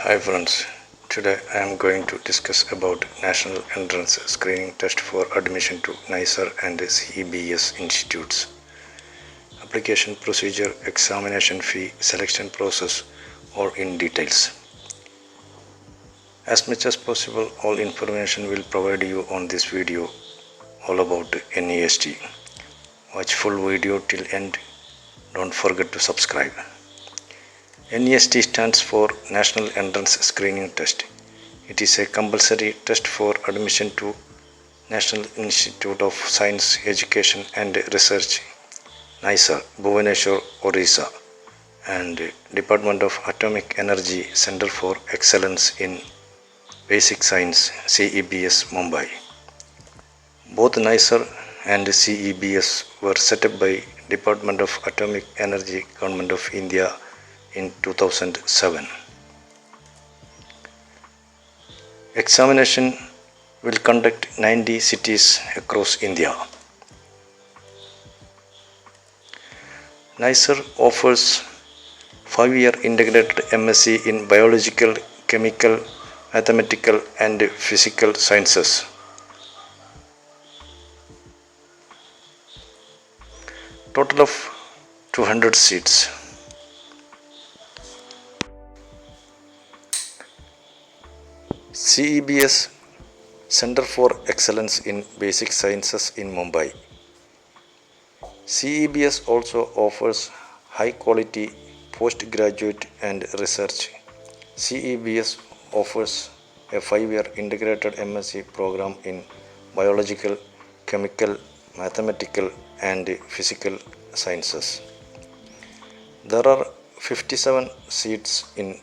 Hi friends, today I am going to discuss about National Entrance Screening Test for admission to NICER and CEBS institutes. Application procedure, examination fee, selection process, or in details. As much as possible, all information will provide you on this video all about NEST. Watch full video till end. Don't forget to subscribe. NEST stands for National Entrance Screening Test. It is a compulsory test for admission to National Institute of Science, Education and Research, NICER, Bhubaneswar, Orissa, and Department of Atomic Energy Center for Excellence in Basic Science, CEBS, Mumbai. Both NICER and CEBS were set up by Department of Atomic Energy, Government of India in 2007. Examination will conduct 90 cities across India. NICER offers 5-year integrated MSc in biological, chemical, mathematical and physical sciences. Total of 200 seats. CEBS Center for Excellence in Basic Sciences in Mumbai. CEBS also offers high quality postgraduate and research. CEBS offers a 5-year integrated MSc program in biological, chemical, mathematical and physical sciences. There are 57 seats in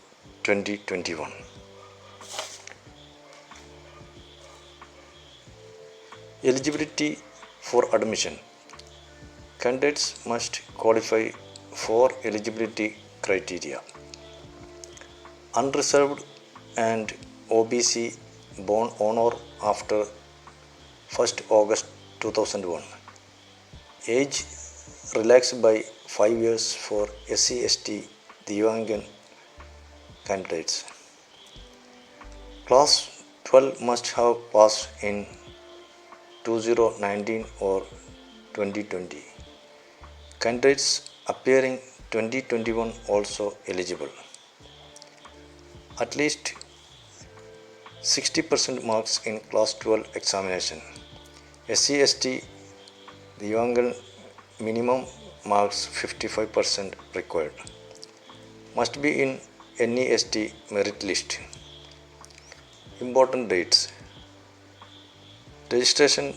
2021. Eligibility for admission. Candidates must qualify for eligibility criteria. Unreserved and OBC born on or after 1st August 2001. Age relaxed by 5 years for SC/ST Divangan candidates. Class 12 must have passed in 2019 or 2020. Candidates appearing 2021 also eligible. At least 60% marks in class 12 examination. SC/ST Divangan minimum marks 55% required. Must be in NEST merit list. Important dates. Registration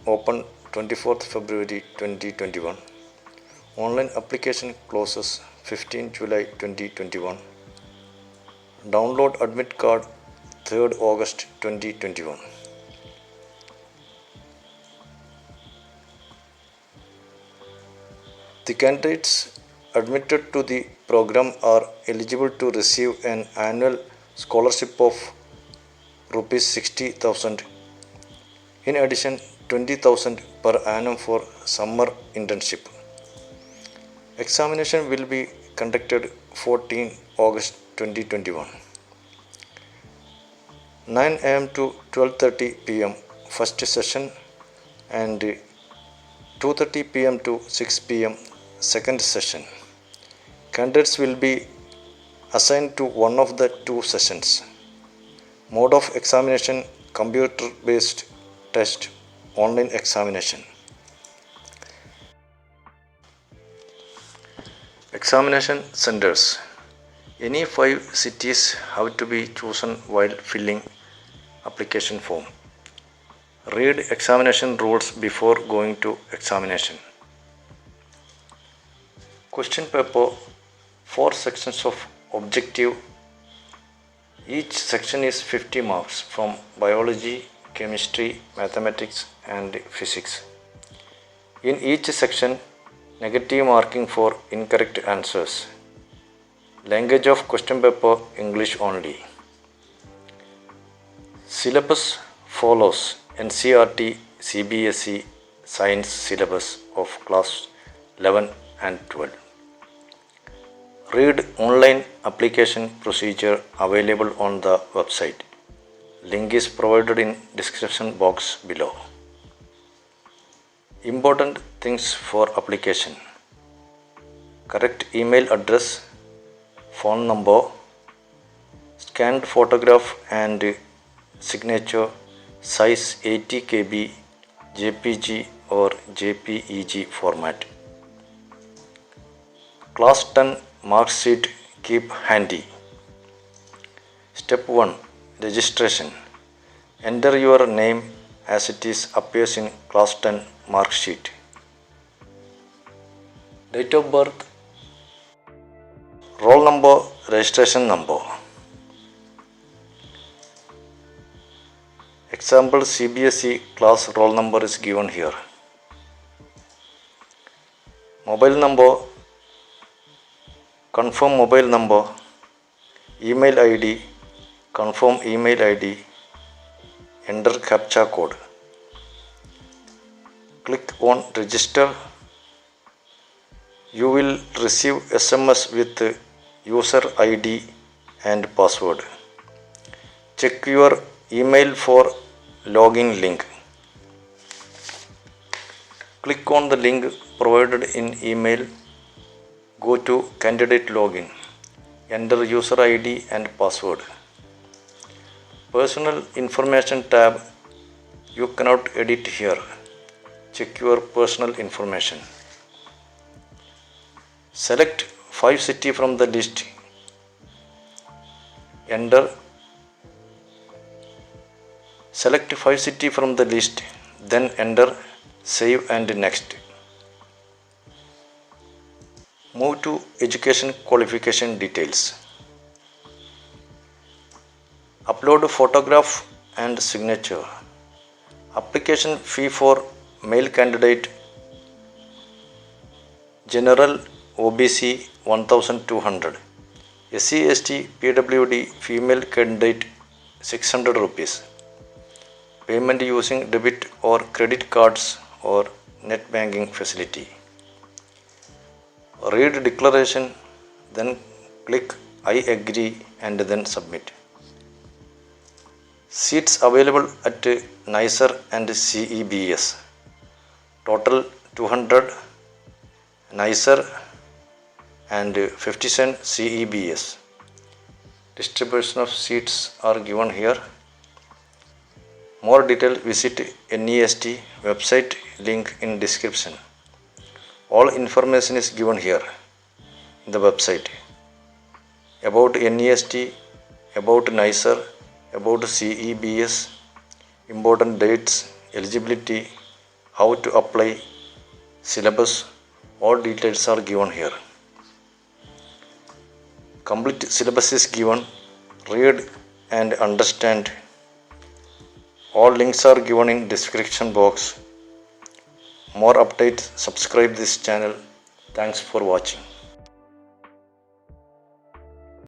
open 24th February 2021. Online application closes 15 July 2021. Download admit card 3rd August 2021. The candidates admitted to the program are eligible to receive an annual scholarship of Rs 60,000. In addition, 20,000 per annum for summer internship. Examination will be conducted 14 August 2021. 9 am to 12:30 pm first session and 2:30 pm to 6 pm second session. Candidates will be assigned to one of the two sessions. Mode of examination: computer based test, online examination. Examination centers. Any 5 cities have to be chosen while filling application form. Read examination rules before going to examination. Question paper: 4 sections of objective. Each section is 50 marks from biology, chemistry, mathematics and physics. In each section, negative marking for incorrect answers. Language of question paper: English only. Syllabus follows: NCERT CBSE Science syllabus of class 11 and 12. Read online application procedure available on the website. Link is provided in description box below. Important things for application: correct email address, phone number, scanned photograph and signature, size 80 KB, JPG or JPEG format. Class 10 mark sheet keep handy. Step 1. Registration. Enter your name as it is appears in class 10 mark sheet. Date of birth, roll number, registration number. Example CBSE class roll number is given here. Mobile number, confirm mobile number, email ID, confirm email ID, enter CAPTCHA code. Click on register. You will receive SMS with user ID and password. Check your email for login link. Click on the link provided in email. Go to candidate login. Enter user ID and password. Personal information tab. You cannot edit here. Check your personal information. Select 5 cities from the list. Enter. Select 5 cities from the list. Then enter save and next. Move to education qualification details. Upload photograph and signature. Application fee for male candidate, general OBC 1200, SC ST PWD female candidate 600 rupees. Payment using debit or credit cards or net banking facility. Read declaration, then click I agree and then submit. Seats available at NICER and CEBS. Total 200 NICER and 50% CEBS. Distribution of seats are given here. More detail visit NEST website, link in description. All information is given here in the website about NEST, about NICER, about CEBS, important dates, eligibility, how to apply, syllabus, all details are given here. Complete syllabus is given. Read and understand. All links are given in description box. More updates, subscribe this channel. Thanks for watching.